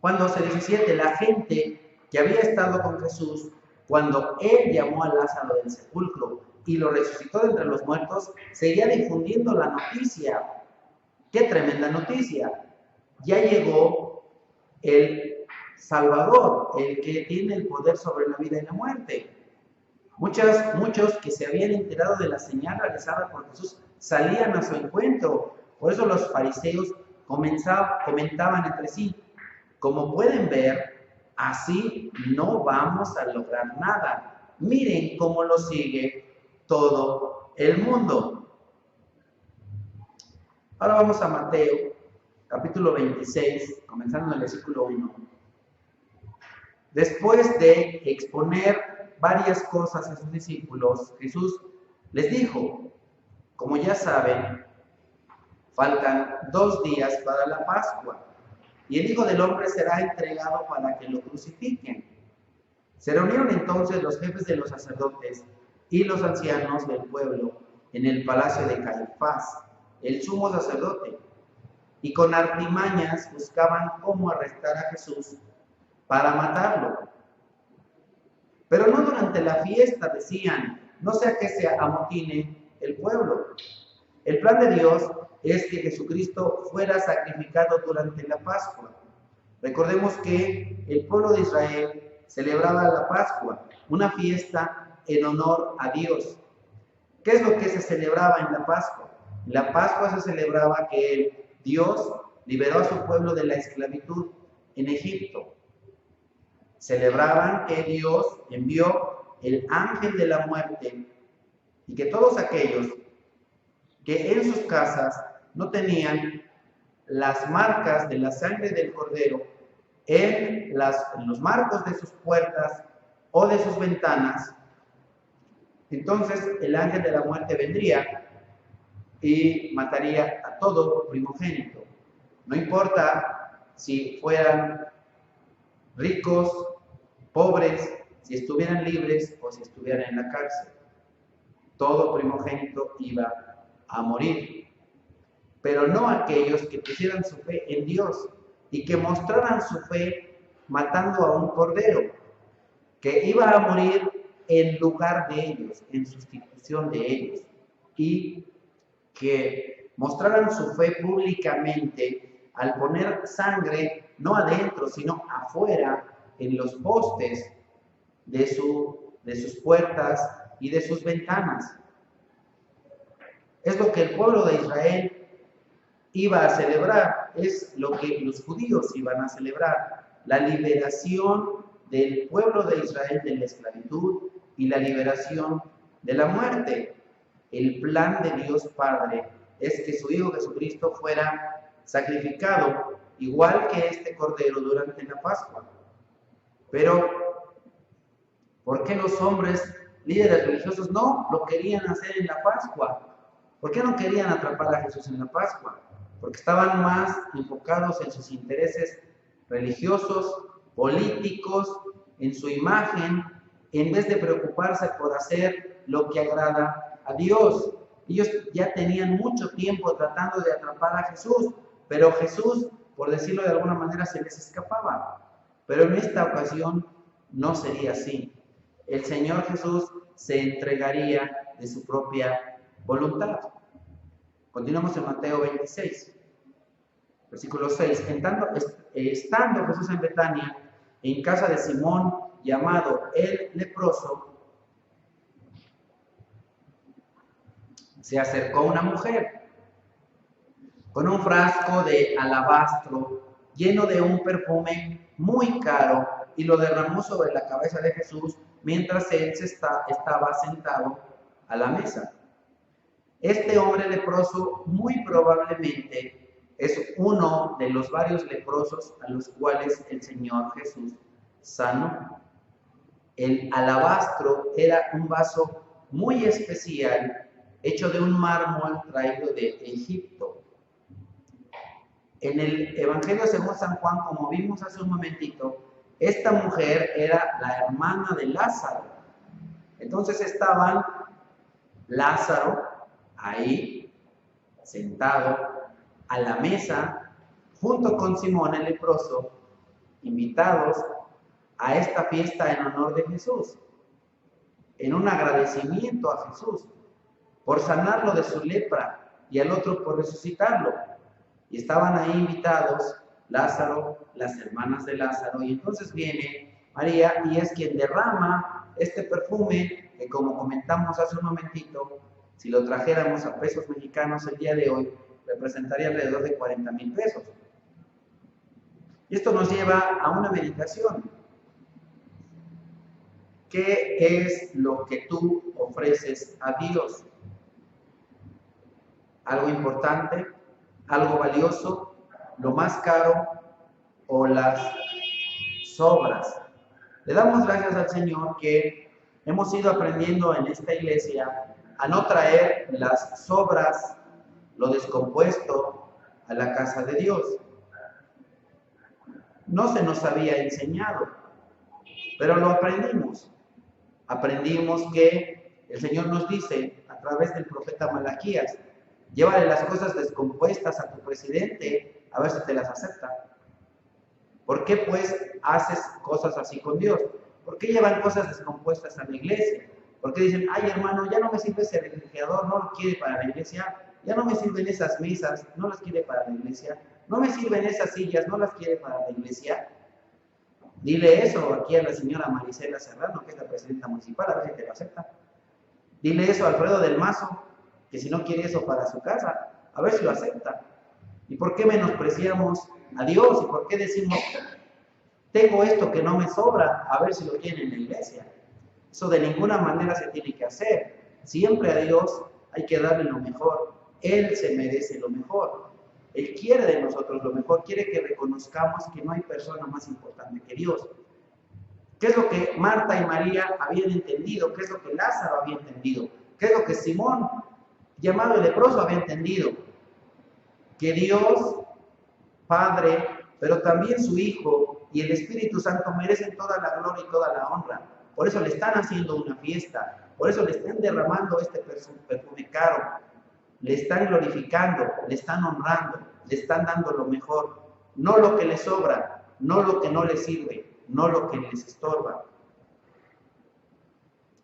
Juan 12:17, la gente que había estado con Jesús cuando él llamó a Lázaro del sepulcro, y lo resucitó de entre los muertos, seguía difundiendo la noticia. ¡Qué tremenda noticia! Ya llegó el Salvador, el que tiene el poder sobre la vida y la muerte. Muchos que se habían enterado de la señal realizada por Jesús salían a su encuentro. Por eso los fariseos comentaban entre sí: como pueden ver, así no vamos a lograr nada. Miren cómo lo sigue todo el mundo. Ahora vamos a Mateo, capítulo 26, comenzando en el versículo 1. Después de exponer varias cosas a sus discípulos, Jesús les dijo: como ya saben, faltan 2 días para la Pascua, y el Hijo del Hombre será entregado para que lo crucifiquen. Se reunieron entonces los jefes de los sacerdotes y los ancianos del pueblo en el palacio de Caifás, el sumo sacerdote, y con artimañas buscaban cómo arrestar a Jesús para matarlo. Pero no durante la fiesta, decían, no sea que se amotine el pueblo. El plan de Dios es que Jesucristo fuera sacrificado durante la Pascua. Recordemos que el pueblo de Israel celebraba la Pascua, una fiesta en honor a Dios. ¿Qué es lo que se celebraba en la Pascua? En la Pascua se celebraba que Dios liberó a su pueblo de la esclavitud en Egipto. Celebraban que Dios envió el ángel de la muerte y que todos aquellos que en sus casas no tenían las marcas de la sangre del cordero en los marcos de sus puertas o de sus ventanas, entonces el ángel de la muerte vendría y mataría a todo primogénito. No importa si fueran ricos, pobres, si estuvieran libres o si estuvieran en la cárcel. Todo primogénito iba a morir. Pero no aquellos que pusieran su fe en Dios y que mostraran su fe matando a un cordero que iba a morir en lugar de ellos, en sustitución de ellos, y que mostraran su fe públicamente al poner sangre no adentro, sino afuera, en los postes de sus puertas y de sus ventanas. Es lo que el pueblo de Israel iba a celebrar, es lo que los judíos iban a celebrar: la liberación del pueblo de Israel de la esclavitud y la liberación de la muerte. El plan de Dios Padre es que su Hijo Jesucristo fuera sacrificado igual que este cordero durante la Pascua. Pero, ¿por qué los hombres líderes religiosos no lo querían hacer en la Pascua? ¿Por qué no querían atrapar a Jesús en la Pascua? Porque estaban más enfocados en sus intereses religiosos, políticos, en su imagen, en vez de preocuparse por hacer lo que agrada a Dios. Ellos ya tenían mucho tiempo tratando de atrapar a Jesús, pero Jesús, por decirlo de alguna manera, se les escapaba. Pero en esta ocasión no sería así. El Señor Jesús se entregaría de su propia voluntad. Continuamos en Mateo 26, versículo 6. Estando Jesús en Betania, en casa de Simón, llamado el leproso, se acercó una mujer con un frasco de alabastro lleno de un perfume muy caro y lo derramó sobre la cabeza de Jesús mientras él estaba sentado a la mesa. Este hombre leproso muy probablemente es uno de los varios leprosos a los cuales el Señor Jesús sanó. El alabastro era un vaso muy especial hecho de un mármol traído de Egipto. En el Evangelio según San Juan, como vimos hace un momentito, esta mujer era la hermana de Lázaro. Entonces estaban Lázaro ahí, sentado a la mesa, junto con Simón el leproso, invitados a esta fiesta en honor de Jesús. en un agradecimiento a Jesús por sanarlo de su lepra y al otro por resucitarlo. Y estaban ahí invitados Lázaro, las hermanas de Lázaro, y entonces viene María y es quien derrama este perfume que, como comentamos hace un momentito, si lo trajéramos a pesos mexicanos el día de hoy, representaría alrededor de 40,000 pesos. Y esto nos lleva a una meditación. ¿Qué es lo que tú ofreces a Dios? ¿Algo importante? ¿Algo valioso? ¿Lo más caro? ¿O las sobras? Le damos gracias al Señor que hemos ido aprendiendo en esta iglesia a no traer las sobras, lo descompuesto, a la casa de Dios. No se nos había enseñado, pero lo aprendimos. Aprendimos que el Señor nos dice a través del profeta Malaquías: llévale las cosas descompuestas a tu presidente a ver si te las acepta. ¿Por qué pues haces cosas así con Dios? ¿Por qué llevan cosas descompuestas a la iglesia? ¿Por qué dicen, ay hermano, ya no me sirve ese refrigerador, no lo quiere para la iglesia? Ya no me sirven esas mesas, no las quiere para la iglesia. No me sirven esas sillas, no las quiere para la iglesia. Dile eso aquí a la señora Marisela Serrano, que es la presidenta municipal, a ver si te lo acepta. Dile eso a Alfredo del Mazo, que si no quiere eso para su casa, a ver si lo acepta. ¿Y por qué menospreciamos a Dios? ¿Y por qué decimos, tengo esto que no me sobra, a ver si lo tiene en la iglesia? Eso de ninguna manera se tiene que hacer. Siempre a Dios hay que darle lo mejor. Él se merece lo mejor. Él quiere de nosotros lo mejor. Quiere que reconozcamos que no hay persona más importante que Dios. ¿Qué es lo que Marta y María habían entendido? ¿Qué es lo que Lázaro había entendido? ¿Qué es lo que Simón, llamado el leproso, había entendido? Que Dios, Padre, pero también su Hijo y el Espíritu Santo merecen toda la gloria y toda la honra. Por eso le están haciendo una fiesta, por eso le están derramando este perfume caro, le están glorificando, le están honrando, le están dando lo mejor, no lo que les sobra, no lo que no les sirve, no lo que les estorba.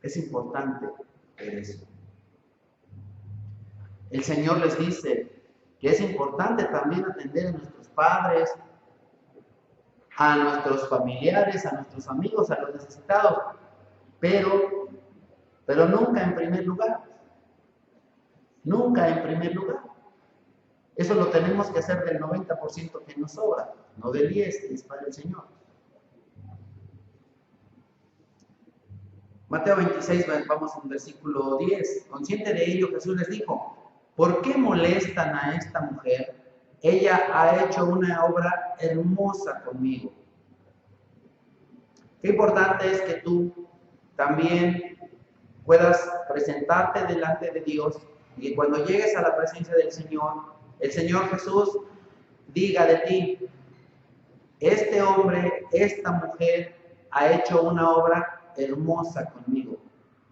Es importante ver eso. El Señor les dice que es importante también atender a nuestros padres, a nuestros familiares, a nuestros amigos, a los necesitados, pero nunca en primer lugar. Nunca en primer lugar. Eso lo tenemos que hacer del 90% que nos sobra, no del 10% que es para el Señor. Mateo 26, vamos al versículo 10. Consciente de ello, Jesús les dijo: ¿por qué molestan a esta mujer? Ella ha hecho una obra hermosa conmigo. Qué importante es que tú también puedas presentarte delante de Dios y que cuando llegues a la presencia del Señor, el Señor Jesús diga de ti: este hombre, esta mujer ha hecho una obra hermosa conmigo.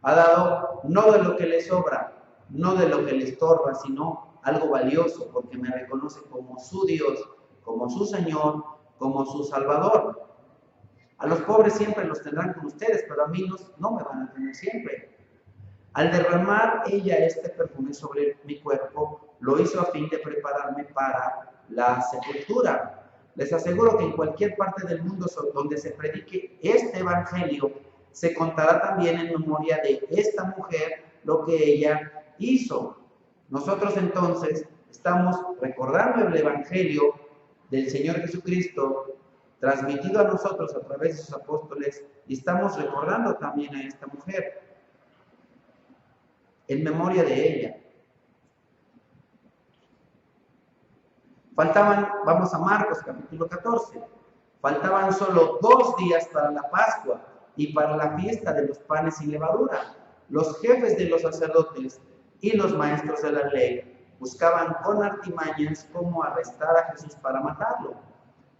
Ha dado no de lo que le sobra, no de lo que le estorba, sino algo valioso, porque me reconoce como su Dios, como su Señor, como su Salvador. A los pobres siempre los tendrán con ustedes, pero a mí no me van a tener siempre. Al derramar ella este perfume sobre mi cuerpo, lo hizo a fin de prepararme para la sepultura. Les aseguro que en cualquier parte del mundo donde se predique este evangelio, se contará también en memoria de esta mujer lo que ella hizo. Nosotros entonces estamos recordando el evangelio del Señor Jesucristo, transmitido a nosotros a través de sus apóstoles, y estamos recordando también a esta mujer, en memoria de ella. Vamos a Marcos capítulo 14, faltaban solo 2 días para la Pascua y para la fiesta de los panes sin levadura. Los jefes de los sacerdotes y los maestros de la ley buscaban con artimañas cómo arrestar a Jesús para matarlo.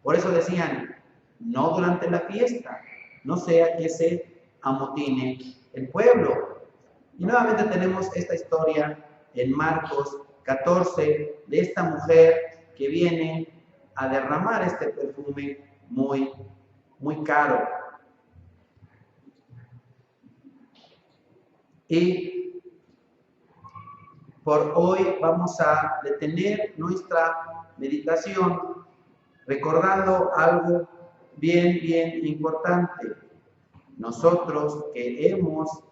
Por eso decían: no durante la fiesta, no sea que se amotine el pueblo. Y nuevamente tenemos esta historia en Marcos 14 de esta mujer que viene a derramar este perfume muy, muy caro. Y por hoy vamos a detener nuestra meditación recordando algo bien importante. Nosotros que hemos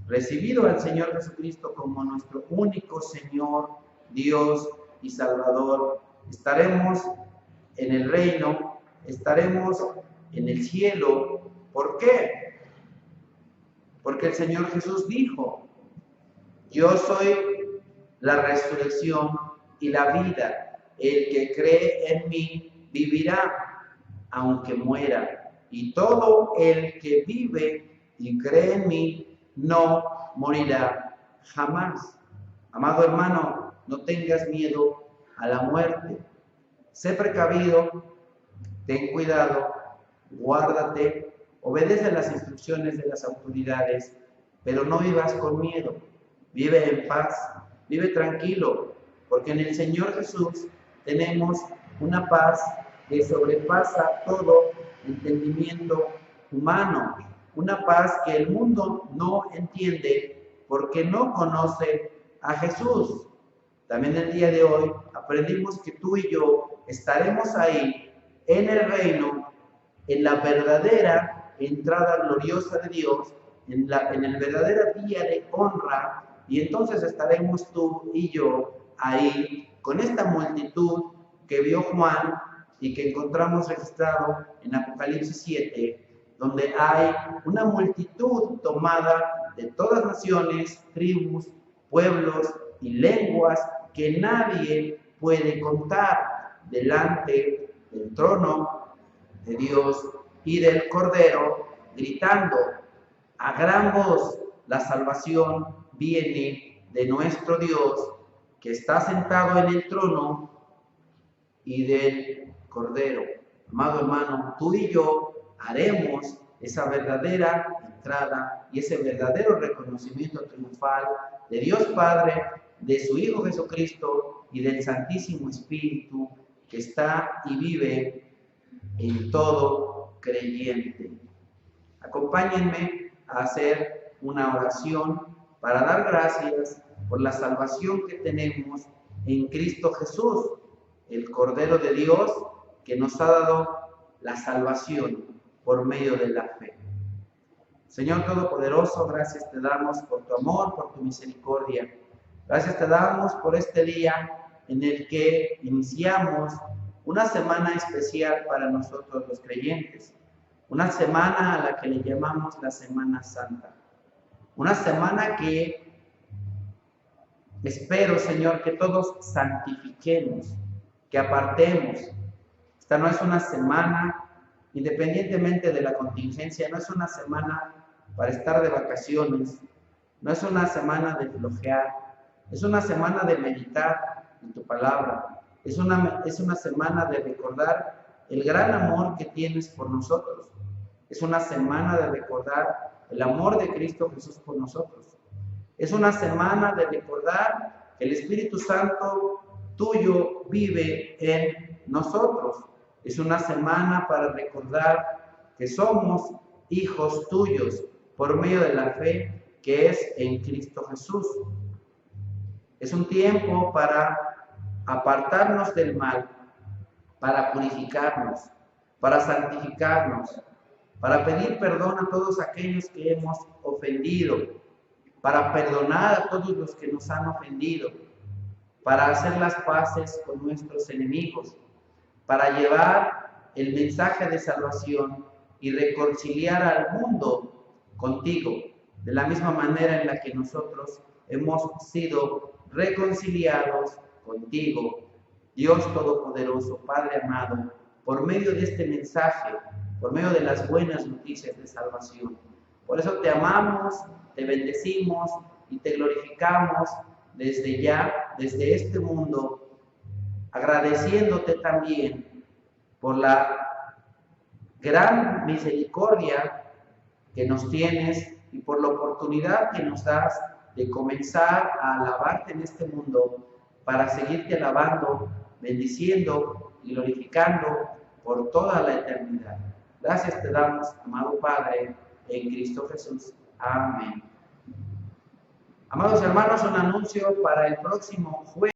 recibido al Señor Jesucristo como nuestro único Señor, Dios y Salvador, estaremos en el reino, estaremos en el cielo. ¿Por qué? Porque el Señor Jesús dijo: yo soy la resurrección y la vida. El que cree en mí vivirá, aunque muera. Y todo el que vive y cree en mí no morirá jamás. Amado hermano, no tengas miedo a la muerte. Sé precavido, ten cuidado, guárdate, obedece las instrucciones de las autoridades, pero no vivas con miedo. Vive en paz, vive tranquilo, porque en el Señor Jesús tenemos una paz que sobrepasa todo entendimiento humano, una paz que el mundo no entiende porque no conoce a Jesús. También el día de hoy aprendimos que tú y yo estaremos ahí en el reino, en la verdadera entrada gloriosa de Dios, en el verdadero día de honra, y entonces estaremos tú y yo ahí con esta multitud que vio Juan y que encontramos registrado en Apocalipsis 7, donde hay una multitud tomada de todas naciones, tribus, pueblos y lenguas que nadie puede contar delante del trono de Dios y del Cordero, gritando a gran voz: la salvación viene de nuestro Dios, que está sentado en el trono, y del Cordero. Amado hermano, tú y yo haremos esa verdadera entrada y ese verdadero reconocimiento triunfal de Dios Padre, de su Hijo Jesucristo y del Santísimo Espíritu que está y vive en todo creyente. Acompáñenme a hacer una oración para dar gracias por la salvación que tenemos en Cristo Jesús, el Cordero de Dios, que nos ha dado la salvación por medio de la fe. Señor Todopoderoso, gracias te damos por tu amor, por tu misericordia. Gracias te damos por este día en el que iniciamos una semana especial para nosotros los creyentes. Una semana a la que le llamamos la Semana Santa. Una semana que espero, Señor, que todos santifiquemos, que apartemos. Esta no es una semana, independientemente de la contingencia, no es una semana para estar de vacaciones, no es una semana de flojear, es una semana de meditar en tu palabra, es una semana de recordar el gran amor que tienes por nosotros, es una semana de recordar el amor de Cristo Jesús por nosotros, es una semana de recordar que el Espíritu Santo tuyo vive en nosotros. Es una semana para recordar que somos hijos tuyos por medio de la fe que es en Cristo Jesús. Es un tiempo para apartarnos del mal, para purificarnos, para santificarnos, para pedir perdón a todos aquellos que hemos ofendido, para perdonar a todos los que nos han ofendido, para hacer las paces con nuestros enemigos, para llevar el mensaje de salvación y reconciliar al mundo contigo, de la misma manera en la que nosotros hemos sido reconciliados contigo. Dios Todopoderoso, Padre amado, por medio de este mensaje, por medio de las buenas noticias de salvación. Por eso te amamos, te bendecimos y te glorificamos desde ya, desde este mundo, agradeciéndote también por la gran misericordia que nos tienes y por la oportunidad que nos das de comenzar a alabarte en este mundo para seguirte alabando, bendiciendo y glorificando por toda la eternidad. Gracias te damos, amado Padre, en Cristo Jesús. Amén. Amados hermanos, un anuncio para el próximo jueves.